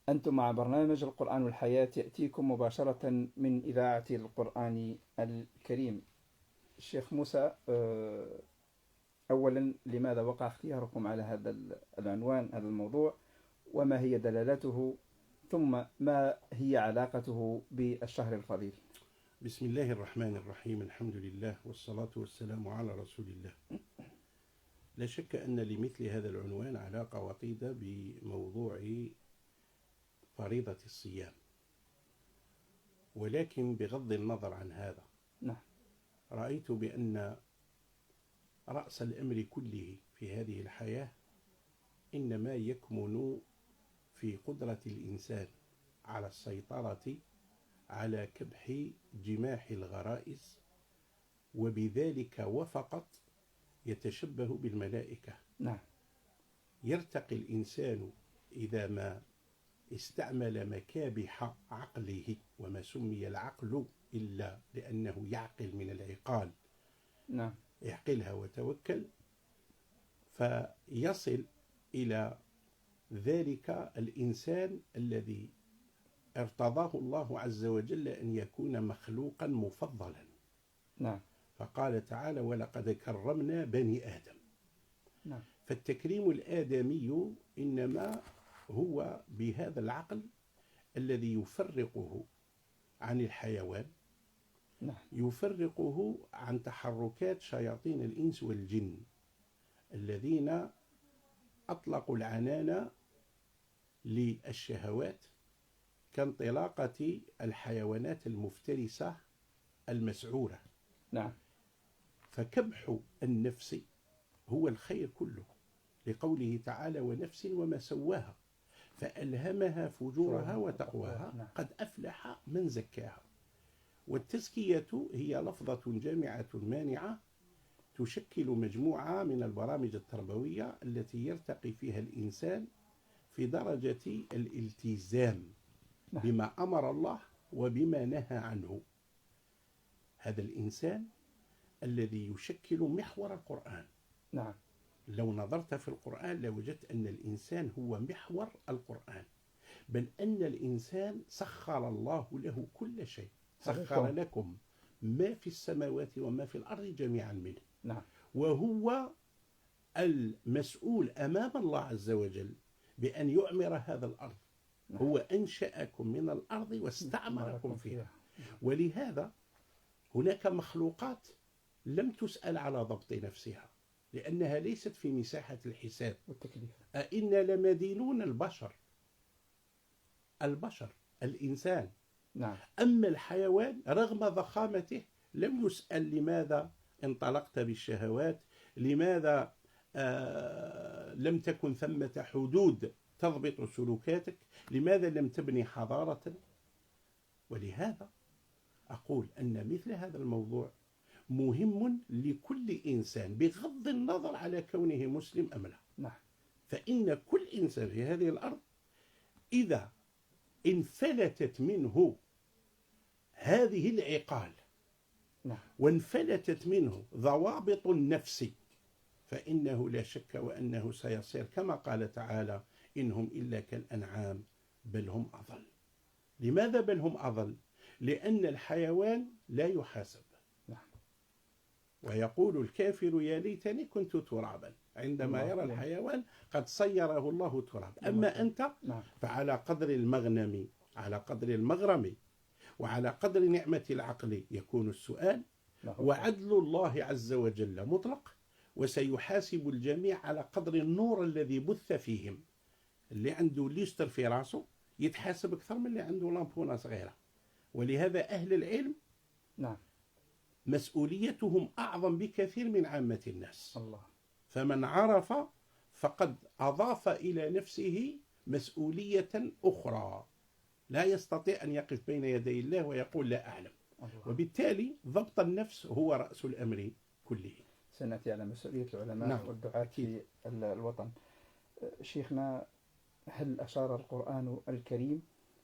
أنتم مع برنامج القرآن والحياة يأتيكم مباشرة من إذاعة القرآن الكريم. الشيخ موسى، أولا لماذا وقع اختياركم على هذا العنوان، هذا الموضوع، وما هي دلالته، ثم ما هي علاقته بالشهر الفضيل؟ بسم الله الرحمن الرحيم. الحمد لله والصلاة والسلام على رسول الله. لا شك أن لمثل هذا العنوان علاقة وطيدة بموضوع فريضة الصيام، ولكن بغض النظر عن هذا، نعم. رأيت بأن رأس الأمر كله في هذه الحياة إنما يكمن في قدرة الإنسان على السيطرة على كبح جماح الغرائز، وبذلك وفقط يتشبه بالملائكة. نعم. يرتقي الإنسان إذا ما استعمل مكابح عقله، وما سمي العقل إلا لأنه يعقل من العقال. نعم. اعقلها وتوكل، فيصل إلى ذلك الإنسان الذي ارتضاه الله عز وجل أن يكون مخلوقا مفضلا. نعم. فقال تعالى: ولقد كرمنا بني آدم. نعم. فالتكريم الآدمي إنما هو بهذا العقل الذي يفرقه عن الحيوان، نعم. يفرقه عن تحركات شياطين الإنس والجن الذين أطلقوا العنان للشهوات كانطلاقة الحيوانات المفترسة المسعورة. نعم. فكبح النفس هو الخير كله، لقوله تعالى: ونفس وما سواها فألهمها فجورها وتقواها نعم. قد أفلح من زكاها. والتزكية هي لفظة جامعة مانعة تشكل مجموعة من البرامج التربوية التي يرتقي فيها الإنسان في درجة الالتزام نعم. بما أمر الله وبما نهى عنه. هذا الإنسان الذي يشكل محور القرآن. نعم. لو نظرت في القرآن لوجدت أن الإنسان هو محور القرآن، بل أن الإنسان سخر الله له كل شيء. سخر لكم ما في السماوات وما في الأرض جميعا منه. نعم. وهو المسؤول أمام الله عز وجل بأن يعمر هذا الأرض. نعم. هو أنشأكم من الأرض واستعمركم فيها. ولهذا هناك مخلوقات لم تسأل على ضبط نفسها، لأنها ليست في مساحة الحساب والتكليف. أئنا لمدينون البشر الإنسان. نعم. أما الحيوان رغم ضخامته لم يسأل لماذا انطلقت بالشهوات، لماذا لم تكن ثمة حدود تضبط سلوكاتك، لماذا لم تبني حضارة. ولهذا أقول أن مثل هذا الموضوع مهم لكل إنسان بغض النظر على كونه مسلم أم لا. نعم. فإن كل إنسان في هذه الأرض إذا انفلتت منه هذه العقال، نعم. وانفلتت منه ضوابط النفس، فإنه لا شك وأنه سيصير كما قال تعالى: إنهم إلا كالأنعام بل هم أضل. لماذا بل هم أضل؟ لأن الحيوان لا يحاسب. نعم. ويقول الكافر: يا ليتني كنت ترابا، عندما يرى الحيوان قد صيره الله تراب. أما أنت نعم. فعلى قدر المغنم، على قدر المغرم، وعلى قدر نعمة العقل يكون السؤال. وعدل الله عز وجل مطلق، وسيحاسب الجميع على قدر النور الذي بث فيهم. اللي عنده ليستر في راسه يتحاسب أكثر من اللي عنده لامبونة صغيرة. ولهذا أهل العلم نعم. مسؤوليتهم أعظم بكثير من عامة الناس. الله. فمن عرف فقد أضاف إلى نفسه مسؤولية أخرى، لا يستطيع أن يقف بين يدي الله ويقول لا أعلم. الله. وبالتالي ضبط النفس هو رأس الأمر كله. سنأتي على مسؤولية العلماء. نعم. والدعاة في الوطن. شيخنا، هل أشار القرآن الكريم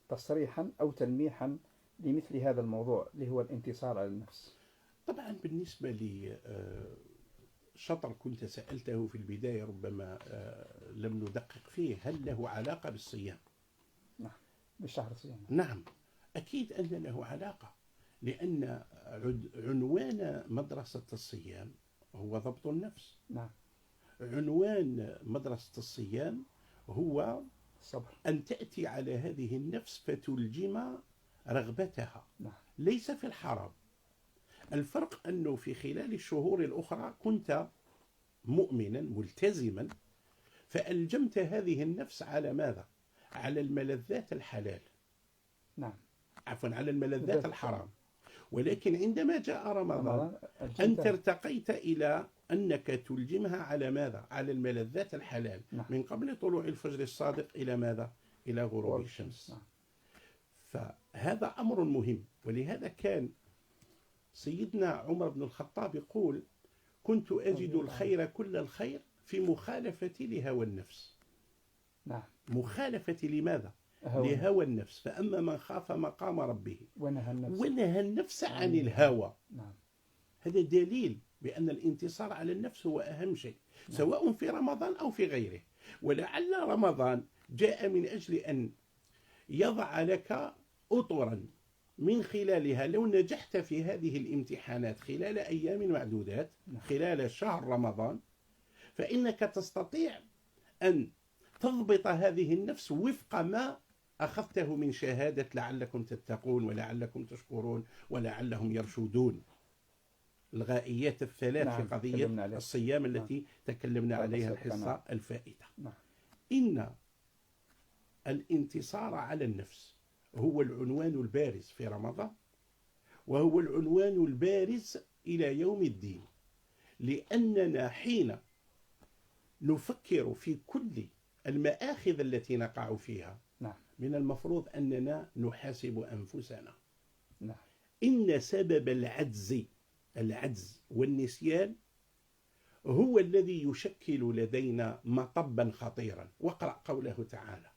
تصريحا أو تلميحا لمثل هذا الموضوع اللي هو الانتصار على النفس؟ طبعا بالنسبة لي شطر كنت سألته في البداية ربما لم ندقق فيه، هل له علاقة بالصيام؟ نعم. بشهر الصيام. نعم، أكيد أن له علاقة، لأن عنوان مدرسة الصيام هو ضبط النفس. نعم. عنوان مدرسة الصيام هو الصبر. أن تأتي على هذه النفس فتلجم رغبتها. نعم. ليس في الحرام. الفرق أنه في خلال الشهور الأخرى كنت مؤمنا ملتزما، فألجمت هذه النفس على ماذا؟ على الملذات الحلال. نعم. عفوا، على الملذات الحرام. ولكن عندما جاء رمضان أنت الجمتها. ارتقيت إلى أنك تلجمها على ماذا؟ على الملذات الحلال. نعم. من قبل طلوع الفجر الصادق إلى ماذا؟ إلى غروب الشمس. نعم. فهذا أمر مهم، ولهذا كان سيدنا عمر بن الخطاب يقول: كنت أجد الخير كل الخير في مخالفتي لهوى النفس. نعم. مخالفتي لماذا؟ هوى. لهوى النفس. فأما من خاف مقام ربه ونهى النفس عن الهوى. نعم. هذا دليل بأن الانتصار على النفس هو أهم شيء، سواء في رمضان أو في غيره. ولعل رمضان جاء من أجل أن يضع لك أطرا من خلالها لو نجحت في هذه الامتحانات خلال أيام معدودات، خلال شهر رمضان، فإنك تستطيع أن تضبط هذه النفس وفق ما أخذته من شهادة لعلكم تتقون ولعلكم تشكرون ولعلهم يرشدون. الغائيات الثلاث. نعم. في قضية الصيام التي تكلمنا عليها الحصة الفائتة. نعم. إن الانتصار على النفس هو العنوان البارز في رمضان، وهو العنوان البارز إلى يوم الدين، لأننا حين نفكر في كل المآخذ التي نقع فيها، نعم، من المفروض أننا نحاسب أنفسنا. نعم. إن سبب العجز والنسيان هو الذي يشكل لدينا مطبا خطيرا. واقرأ قوله تعالى: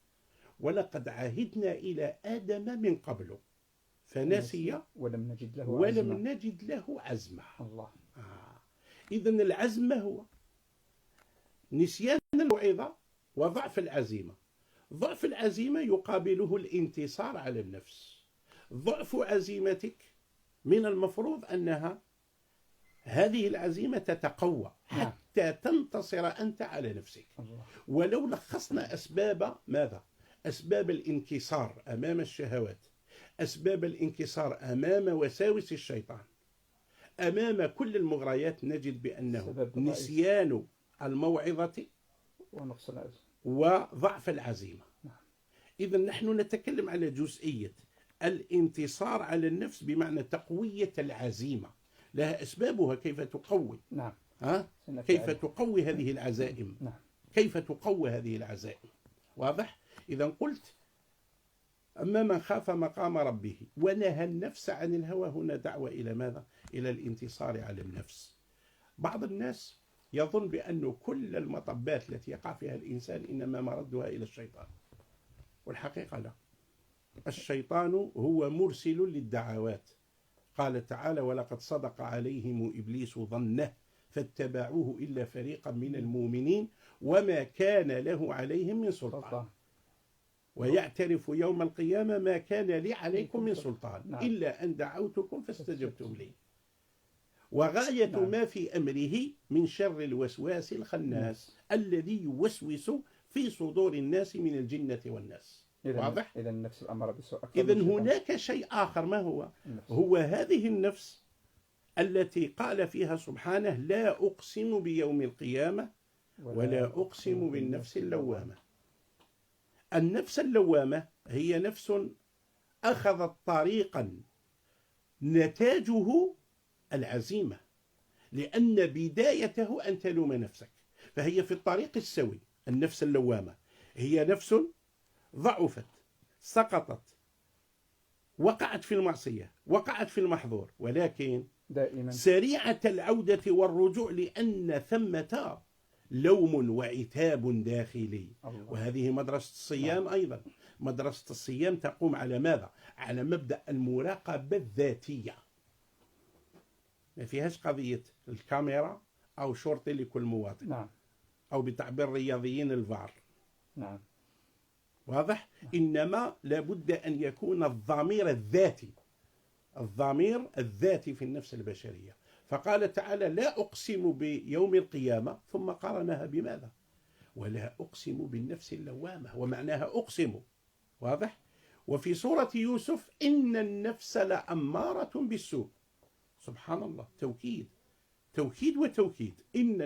ولقد عهدنا إلى آدم من قبل فنسي ولم نجد له عزما. الله. إذن العزم هو نسيان الموعظة وضعف العزيمة. ضعف العزيمة يقابله الانتصار على النفس. ضعف عزيمتك من المفروض أنها هذه العزيمة تتقوى حتى تنتصر أنت على نفسك. الله. ولو لخصنا أسباب ماذا؟ أسباب الانكسار أمام الشهوات، أسباب الانكسار أمام وساوس الشيطان، أمام كل المغريات، نجد بأنه نسيان الموعظة ونقص العزم وضعف العزيمة. إذن نحن نتكلم على جزئية الانتصار على النفس بمعنى تقوية العزيمة. لها أسبابها كيف تقوي. نعم. كيف تقوي هذه العزائم. نعم. كيف تقوي هذه العزائم. واضح؟ إذا قلت أما من خاف مقام ربه ونهى النفس عن الهوى، هنا دعوة إلى ماذا؟ إلى الانتصار على النفس. بعض الناس يظن بأن كل المطبات التي يقع فيها الإنسان إنما مردها إلى الشيطان، والحقيقة لا. الشيطان هو مرسل للدعوات. قال تعالى: ولقد صدق عليهم إبليس ظنه فاتبعوه إلا فريقا من المؤمنين وما كان له عليهم من سلطان ويعترف يوم القيامة ما كان لي عليكم من سلطان إلا أن دعوتكم فاستجبتم لي. وغاية ما في أمره من شر الوسواس الخناس الذي يوسوس في صدور الناس من الجنة والناس. واضح؟ إذن النفس الأمارة بالسوء. إذن هناك شيء آخر. ما هو؟ هو هذه النفس التي قال فيها سبحانه: لا أقسم بيوم القيامة ولا أقسم بالنفس اللوامة. النفس اللوامة هي نفس أخذت طريقا نتاجه العزيمة، لأن بدايته أن تلوم نفسك، فهي في الطريق السوي. النفس اللوامة هي نفس ضعفت، سقطت، وقعت في المعصية، وقعت في المحظور، ولكن دائما سريعة العودة والرجوع، لأن ثمة لوم وعتاب داخلي. الله. وهذه مدرسة الصيام أيضا. مدرسة الصيام تقوم على ماذا؟ على مبدأ المراقبة الذاتية. ما فيهاش قضية الكاميرا أو شرطي لكل مواطن. نعم. أو بتعبير رياضيين الفار. نعم. واضح؟ إنما لابد أن يكون الضمير الذاتي، الضمير الذاتي في النفس البشرية. فقال تعالى: لا أقسم بيوم القيامة، ثم قارنها بماذا؟ ولا أقسم بالنفس اللوامة، ومعناها أقسم. واضح؟ وفي سورة يوسف: إن النفس لأمارة بالسوء. سبحان الله، توكيد، توكيد وتوكيد. إن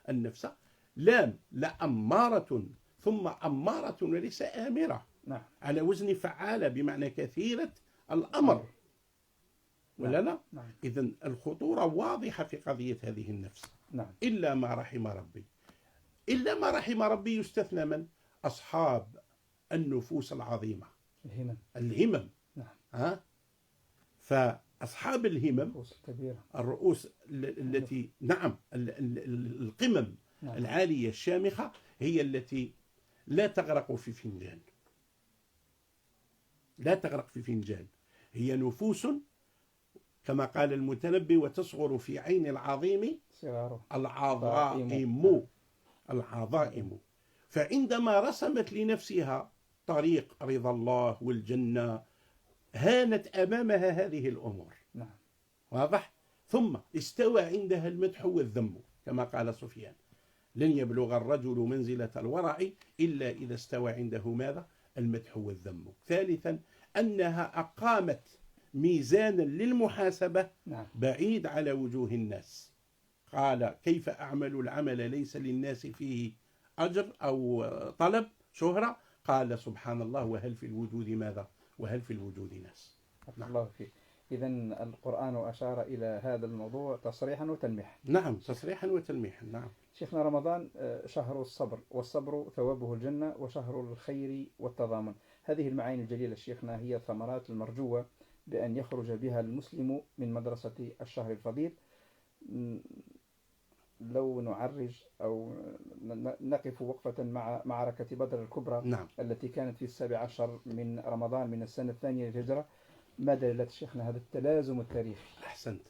النفس لام لأمارة، ثم أمارة وليس آمرة، نعم. على وزن فعالة بمعنى كثيرة الأمر، ولا لا؟ نعم. إذن الخطورة واضحة في قضية هذه النفس. نعم. إلا ما رحم ربي. إلا ما رحم ربي يستثنى من؟ أصحاب النفوس العظيمة، الهمم. نعم. فأصحاب الهمم، الرؤوس التي القمم العالية الشامخة، هي التي لا تغرق في فنجان، لا تغرق في فنجان. هي نفوس كما قال المتنبي: وتصغر في عين العظيم العظائم. فعندما رسمت لنفسها طريق رضا الله والجنة، هانت أمامها هذه الأمور. نعم. واضح؟ ثم استوى عندها المدح والذم، كما قال سفيان: لن يبلغ الرجل منزلة الورع إلا إذا استوى عنده ماذا؟ المدح والذم. ثالثا: أنها أقامت ميزانا للمحاسبة بعيد على وجوه الناس. قال: كيف أعمل العمل ليس للناس فيه أجر أو طلب شهرة؟ قال: سبحان الله، وهل في الوجود ماذا؟ وهل في الوجود ناس؟ نعم. الله فيك. إذن القرآن أشار إلى هذا الموضوع تصريحا وتلميحا. نعم، تصريحا وتلميحا. نعم. شيخنا، رمضان شهر الصبر، والصبر ثوابه الجنة، وشهر الخير والتضامن. هذه المعاني الجليلة شيخنا هي الثمرات المرجوة بأن يخرج بها المسلم من مدرسة الشهر الفضيل. لو نعرج أو نقف وقفة مع معركة بدر الكبرى، نعم. التي كانت في 17 من رمضان من السنة الثانية للهجرة، ما دلالة شيخنا هذا التلازم التاريخي؟ أحسنت.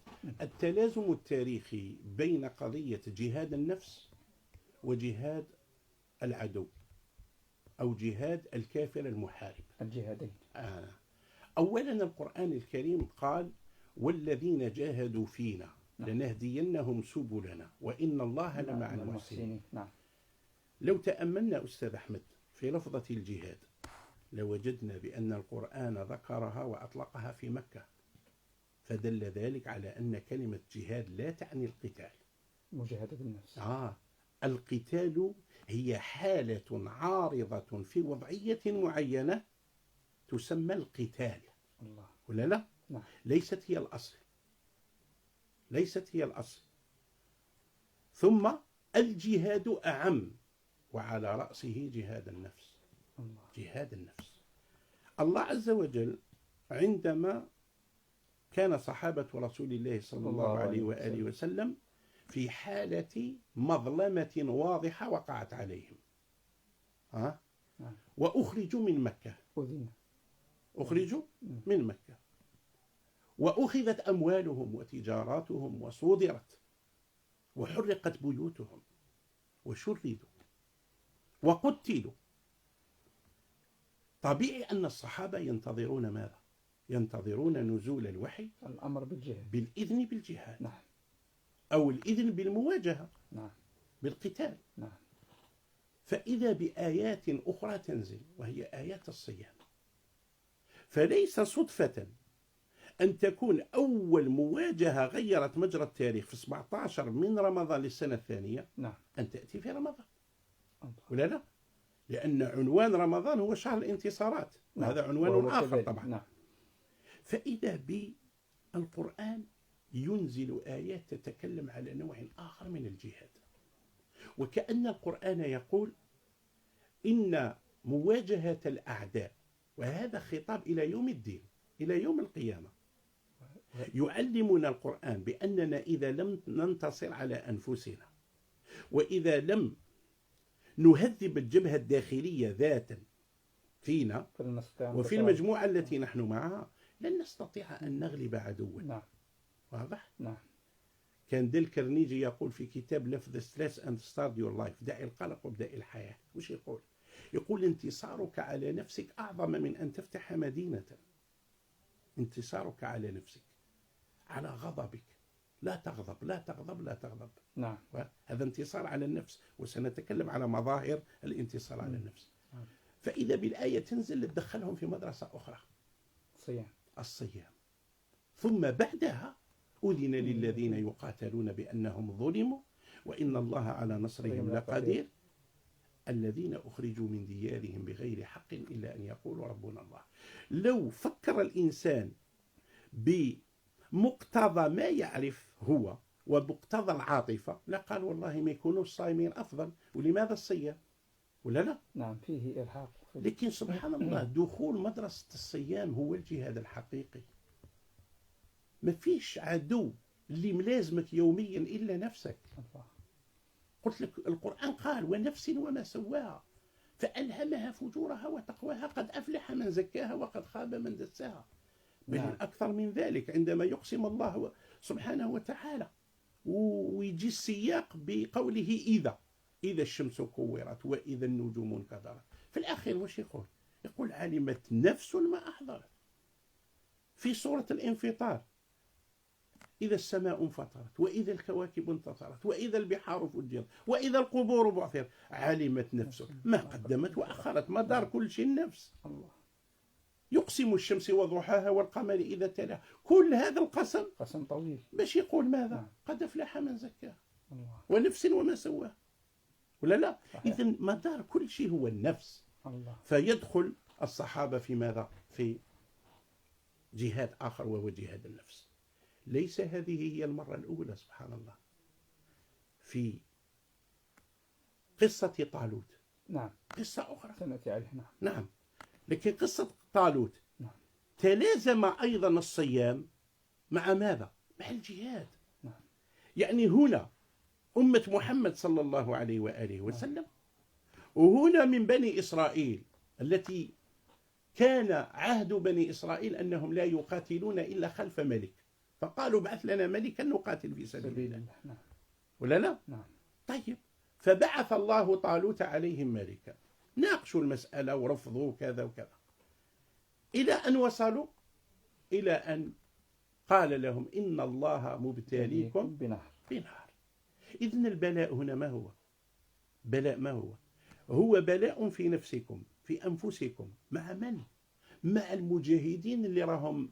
التلازم التاريخي بين قضية جهاد النفس وجهاد العدو، أو جهاد الكافر المحارب، الجهادين. أولا القرآن الكريم قال: والذين جاهدوا فينا لنهدينهم سبلنا وإن الله لمع المحسنين. نعم. لو تأملنا أستاذ أحمد في لفظة الجهاد لوجدنا بأن القرآن ذكرها وأطلقها في مكة، فدل ذلك على أن كلمة جهاد لا تعني القتال، مجاهدة النفس. القتال هي حالة عارضة في وضعية معينة تسمى القتال. الله. ولا لا؟ نعم. ليست هي الأصل، ليست هي الأصل. ثم الجهاد أعم، وعلى رأسه جهاد النفس. الله. جهاد النفس. الله عز وجل عندما كان صحابة رسول الله صلى الله عليه وآله وسلم في حالة مظلمة واضحة وقعت عليهم، وأخرجوا من مكة، أخرجوا من مكة، وأخذت أموالهم وتجاراتهم وصودرت، وحرقت بيوتهم، وشردوا، وقتلوا. طبيعي أن الصحابة ينتظرون ماذا؟ ينتظرون نزول الوحي، الأمر بالجهاد، بالإذن بالجهاد. نعم. أو الإذن بالمواجهة، نعم. بالقتال. نعم. فإذا بآيات أخرى تنزل، وهي آيات الصيام. فليس صدفة أن تكون أول مواجهة غيرت مجرى التاريخ في 17 من رمضان للسنة الثانية، نعم، أن تأتي في رمضان. ولا لا؟ لأن عنوان رمضان هو شهر الانتصارات، وهذا عنوان آخر طبعا. نعم. فإذا بالقرآن ينزل آيات تتكلم على نوع آخر من الجهاد، وكأن القرآن يقول إن مواجهة الأعداء، وهذا خطاب إلى يوم الدين، إلى يوم القيامة، يعلمنا القرآن بأننا إذا لم ننتصر على أنفسنا، وإذا لم نهذب الجبهة الداخلية ذاتا فينا وفي المجموعة التي نحن معها، لن نستطيع أن نغلب عدوا. نعم. واضح؟ نعم. كان ديل كارنيجي يقول في كتاب لفظ ستريس أند ستارت يور لايف، دع القلق وابدأ الحياة. وش يقول؟ يقول انتصارك على نفسك أعظم من أن تفتح مدينة. انتصارك على نفسك، على غضبك، لا تغضب لا تغضب لا تغضب. نعم. هذا انتصار على النفس، وسنتكلم على مظاهر الانتصار على النفس. فإذا بالآية تنزل تدخلهم في مدرسة أخرى، الصيام. ثم بعدها أذن للذين يقاتلون بأنهم ظلموا وإن الله على نصرهم لقدير الذين أخرجوا من ديارهم بغير حق إلا أن يقولوا ربنا الله. لو فكر الإنسان بمقتضى ما يعرف هو ومقتضى العاطفة لقال والله ما يكونوا الصائمين أفضل. ولماذا الصيام؟ ولا لا؟ نعم، فيه إلحاق. لكن سبحان الله دخول مدرسة الصيام هو الجهاد الحقيقي. ما فيش عدو اللي ملازمك يوميا إلا نفسك. قلت لك القرآن قال ونفس وما سواها فألهمها فجورها وتقواها قد أفلح من زكاها وقد خاب من دساها. بل أكثر من ذلك عندما يقسم الله سبحانه وتعالى ويجي السياق بقوله إذا الشمس كورت وإذا النجوم انكدرت. في الآخر وش يقول؟ يقول علمت نفس ما أحضرت. في سورة الانفطار إذا السماء انفطرت وإذا الكواكب انتثرت وإذا البحار فجرت وإذا القبور بعثرت علمت نفس ما قدمت وأخرت. مدار كل شيء النفس. يقسم الشمس وضحاها والقمر إذا تلاها. كل هذا القسم قسم طويل باش يقول ماذا؟ قد أفلح من زكاها ونفس وما سواها. ولا لا؟ إذن مدار كل شيء هو النفس. فيدخل الصحابة في ماذا؟ في جهاد آخر وهو جهاد النفس. ليس هذه هي المرة الأولى سبحان الله في قصة طالوت. نعم، قصة أخرى سنأتي عليه. نعم. لكن قصة طالوت تلازم أيضا الصيام مع ماذا؟ مع الجهاد. يعني هنا أمة محمد صلى الله عليه وآله وسلم، وهنا من بني إسرائيل التي كان عهد بني إسرائيل أنهم لا يقاتلون إلا خلف ملك، فقالوا بعث لنا ملكا نقاتل في سبيل الله. ولا لا؟ طيب، فبعث الله طالوت عليهم ملكا. ناقشوا المسألة ورفضوا كذا وكذا إلى أن وصلوا إلى أن قال لهم إن الله مبتليكم بنهر. إذن البلاء هنا ما هو؟ بلاء ما هو؟ هو بلاء في نفسكم، في أنفسكم. مع من؟ مع المجاهدين اللي راهم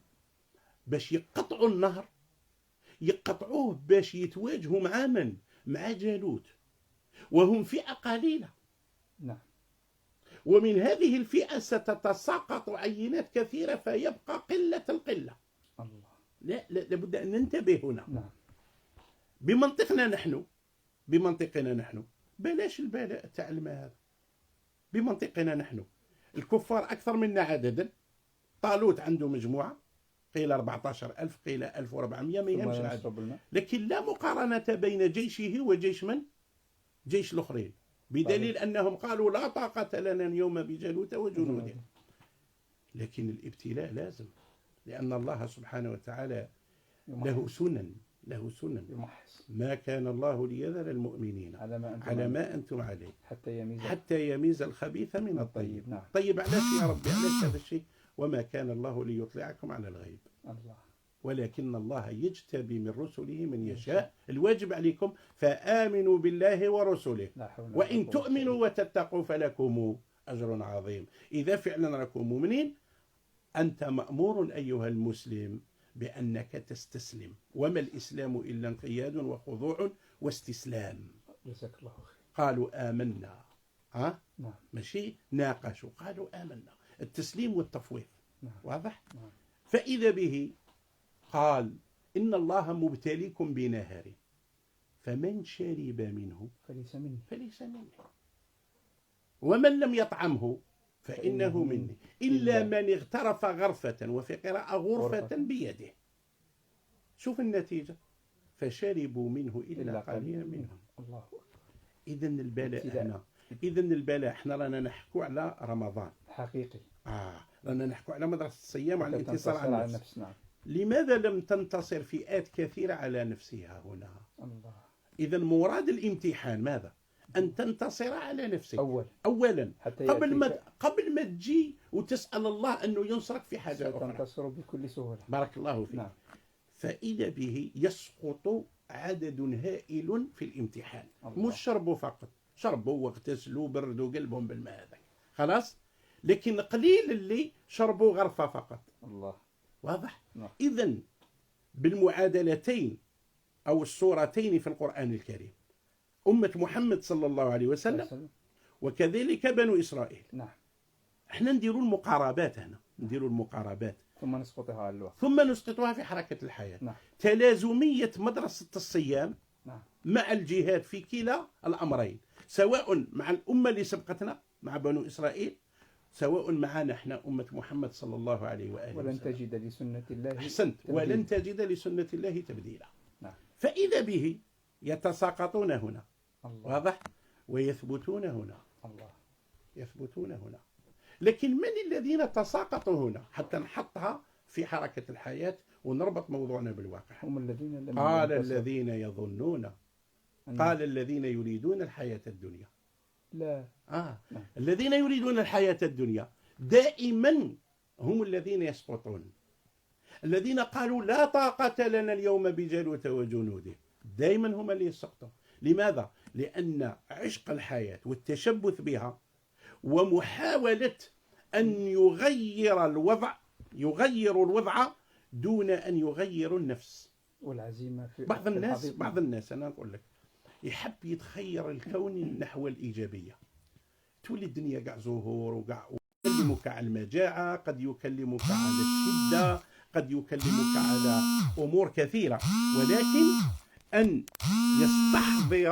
باش يقطعوا النهر، يقطعوه باش يتواجهوا مع من؟ مع جالوت، وهم فئة قليلة. ومن هذه الفئة ستتساقط عينات كثيرة فيبقى قلة القلة. لا لابد أن ننتبه هنا. بمنطقنا نحن بلاش البلاء تاع الماء هذا. بمنطقنا نحن الكفار أكثر منا عددا. طالوت عنده مجموعة قيل 14,000 قيل 1400 ما يهمش العدد، لكن لا مقارنة بين جيشه وجيش من؟ جيش الآخرين، بدليل أنهم قالوا لا طاقة لنا اليوم بجالوت وجنوده. لكن الابتلاء لازم، لأن الله سبحانه وتعالى له سنن ما كان الله ليذر المؤمنين على ما أنتم عليه حتى يميز الخبيث من الطيب. طيب علاش يا ربي؟ علاش هذا الشيء؟ وما كان الله ليطلعكم على الغيب ولكن الله يجتبي من رسله من يشاء. الواجب عليكم فآمنوا بالله ورسله وإن تؤمنوا وتتقوا فلكم أجر عظيم. إذا فعلا راكم مؤمنين أنت مأمور أيها المسلم بأنك تستسلم. وما الإسلام إلا انقياد وخضوع واستسلام. جزاك الله خير. قالوا آمنا. ماشي ناقشوا، قالوا آمنا. التسليم والتفويض. واضح؟ فإذا به قال إن الله مبتليكم بنهر فمن شرب منه فليس مني ومن لم يطعمه فإنه مني إلا من اغترف غرفة، وفي قراءة غرفة بيده. شوف النتيجة، فشربوا منه إلا قليلا منهم. إذن البلاء هنا، إذن البلاء احنا رانا نحكو على رمضان حقيقي. رانا نحكو على مدرسة الصيام وعلى الانتصار على النفس. لماذا لم تنتصر فئات كثيرة على نفسها هنا؟ إذن مراد الامتحان ماذا؟ أن تنتصر على نفسك أولا حتى قبل ما تجي وتسأل الله أنه ينصرك في حاجة أخرى. تنتصر بكل سهولة. بارك الله فيك. نعم. فإذا به يسقط عدد هائل في الامتحان. الله. مش شربوا فقط، شربوا واغتسلوا بردوا قلبهم بالماء هذا خلاص، لكن قليل اللي شربوا غرفة فقط. الله. واضح؟ نعم. إذن بالمعادلتين أو الصورتين في القرآن الكريم، أمة محمد صلى الله عليه وسلم وكذلك بنو إسرائيل. نعم. احنا نديروا المقاربات هنا، نديروا المقاربات ثم نسقطها على الوقت، ثم نسقطها في حركة الحياة. نعم. تلازمية مدرسة الصيام نعم. مع الجهاد في كلا الأمرين، سواء مع الأمة اللي سبقتنا مع بنو إسرائيل، سواء معنا احنا أمة محمد صلى الله عليه وآله ولن وسلم. تجد لسنة الله أحسنت، ولن تجد لسنة الله تبديلا. نعم. فإذا به يتساقطون هنا. الله. واضح؟ ويثبتون هنا. الله. يثبتون هنا. لكن من الذين تساقطوا هنا حتى نحطها في حركة الحياة ونربط موضوعنا بالواقع؟ هم الذين لم قال الذين يظنون، قال الذين يريدون الحياة الدنيا. لا. نعم. الذين الذين يريدون الحياة الدنيا دائما هم الذين يسقطون. الذين قالوا لا طاقة لنا اليوم بجالوت وجنوده دائما هم اللي يسقطون. لماذا؟ لأن عشق الحياة والتشبث بها ومحاولة أن يغيروا الوضع دون أن يغيروا النفس. والعزيمة في بعض الناس أنا أقول لك يحب يتخير الكون نحو الإيجابية، تولي الدنيا قاع زهور وقاع، يكلمك على المجاعة، قد يكلمك على الشدة، قد يكلمك على أمور كثيرة، ولكن أن يستحضر